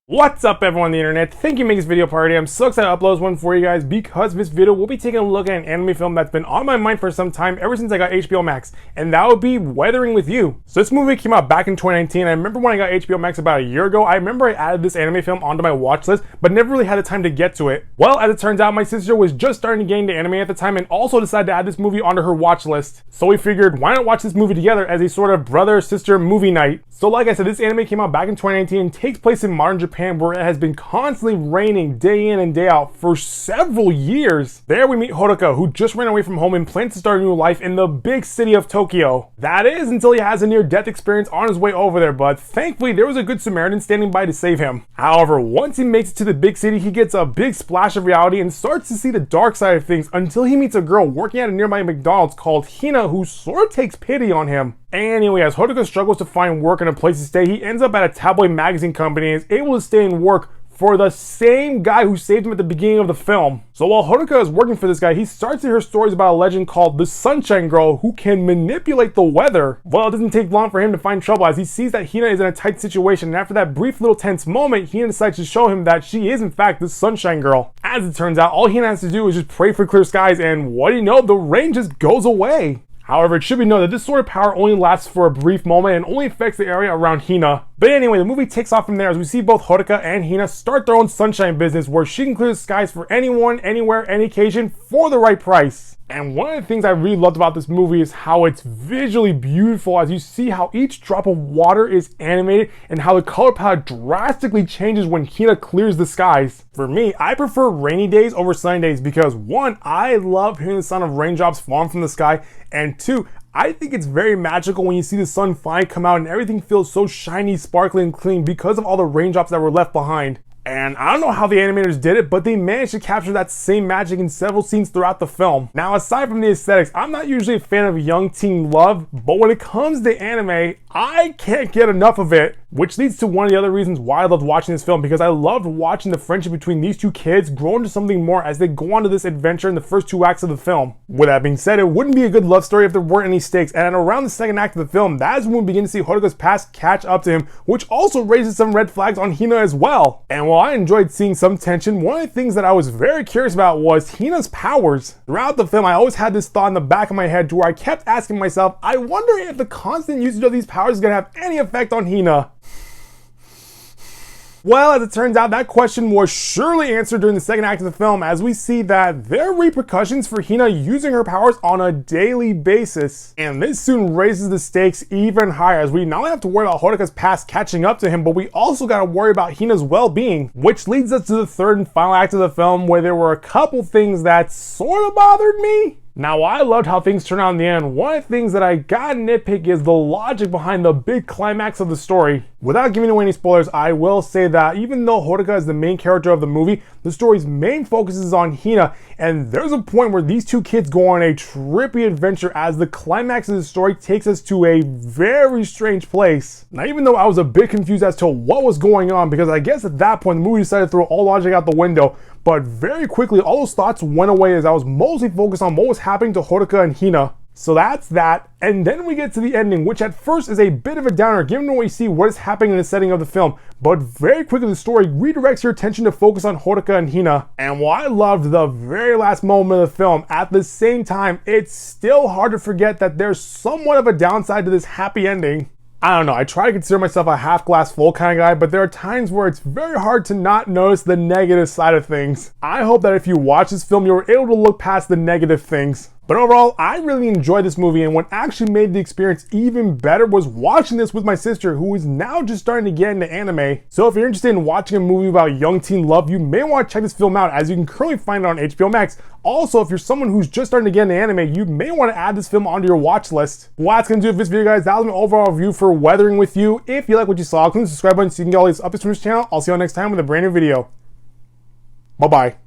What's up everyone on the internet? Thank you for making this video party. I'm so excited to upload this one for you guys because this video we'll be taking a look at an anime film that's been on my mind for some time ever since I got HBO Max, and that would be Weathering with You. So this movie came out back in 2019. I remember when I got HBO Max about a year ago, I remember I added this anime film onto my watch list, but never really had the time to get to it. Well, as it turns out, my sister was just starting to get into anime at the time and also decided to add this movie onto her watch list. So we figured, why not watch this movie together as a sort of brother-sister movie night? So like I said, this anime came out back in 2019 and takes place in modern Japan, where it has been constantly raining day in and day out for several years. There we meet Haruka, who just ran away from home and plans to start a new life in the big city of Tokyo. That is, until he has a near-death experience on his way over there, but thankfully there was a good Samaritan standing by to save him. However, once he makes it to the big city, he gets a big splash of reality and starts to see the dark side of things until he meets a girl working at a nearby McDonald's called Hina, who sort of takes pity on him. Anyway, as Haruka struggles to find work and a place to stay, he ends up at a tabloid magazine company and is able to stay and work for the same guy who saved him at the beginning of the film. So while Haruka is working for this guy, he starts to hear stories about a legend called the Sunshine Girl who can manipulate the weather. Well, it doesn't take long for him to find trouble as he sees that Hina is in a tight situation, and after that brief little tense moment, Hina decides to show him that she is in fact the Sunshine Girl. As it turns out, all Hina has to do is just pray for clear skies, and what do you know, the rain just goes away. However, it should be noted that this sort of power only lasts for a brief moment and only affects the area around Hina. But anyway, the movie takes off from there as we see both Haruka and Hina start their own sunshine business where she can clear the skies for anyone, anywhere, any occasion for the right price. And one of the things I really loved about this movie is how it's visually beautiful as you see how each drop of water is animated and how the color palette drastically changes when Hina clears the skies. For me, I prefer rainy days over sunny days because one, I love hearing the sound of raindrops falling from the sky, and two, I think it's very magical when you see the sun finally come out and everything feels so shiny, sparkly, and clean because of all the raindrops that were left behind. And I don't know how the animators did it, but they managed to capture that same magic in several scenes throughout the film. Now, aside from the aesthetics, I'm not usually a fan of young teen love, but when it comes to anime, I can't get enough of it. Which leads to one of the other reasons why I loved watching this film, because I loved watching the friendship between these two kids grow into something more as they go on to this adventure in the first two acts of the film. With that being said, it wouldn't be a good love story if there weren't any stakes, and around the second act of the film, that is when we begin to see Haruka's past catch up to him, which also raises some red flags on Hina as well. And while I enjoyed seeing some tension, one of the things that I was very curious about was Hina'S powers. Throughout the film, I always had this thought in the back of my head to where I kept asking myself, I wonder if the constant usage of these powers is going to have any effect on Hina. Well, as it turns out, that question was surely answered during the second act of the film as we see that there are repercussions for Hina using her powers on a daily basis. And this soon raises the stakes even higher as we not only have to worry about Haruka's past catching up to him, but we also got to worry about Hina's well-being. Which leads us to the third and final act of the film where there were a couple things that sort of bothered me. Now, I loved how things turned out in the end. One of the things that I gotta nitpick is the logic behind the big climax of the story. Without giving away any spoilers, I will say that even though Haruka is the main character of the movie, the story's main focus is on Hina, and there's a point where these two kids go on a trippy adventure as the climax of the story takes us to a very strange place. Now, even though I was a bit confused as to what was going on, because I guess at that point the movie decided to throw all logic out the window, but very quickly all those thoughts went away as I was mostly focused on what was happening to Haruka and Hina. So that's that, and then we get to the ending, which at first is a bit of a downer given what you see what is happening in the setting of the film, but very quickly the story redirects your attention to focus on Haruka and Hina. And while I loved the very last moment of the film, at the same time, it's still hard to forget that there's somewhat of a downside to this happy ending. I don't know, I try to consider myself a half glass full kind of guy, but there are times where it's very hard to not notice the negative side of things. I hope that if you watch this film, you're able to look past the negative things. But overall, I really enjoyed this movie, and what actually made the experience even better was watching this with my sister, who is now just starting to get into anime. So if you're interested in watching a movie about young teen love, you may want to check this film out, as you can currently find it on HBO Max. Also, if you're someone who's just starting to get into anime, you may want to add this film onto your watch list. Well, that's going to do it for this video, guys. That was my overall review for Weathering with You. If you like what you saw, click the subscribe button so you can get all these updates from this channel. I'll see you all next time with a brand new video. Bye-bye.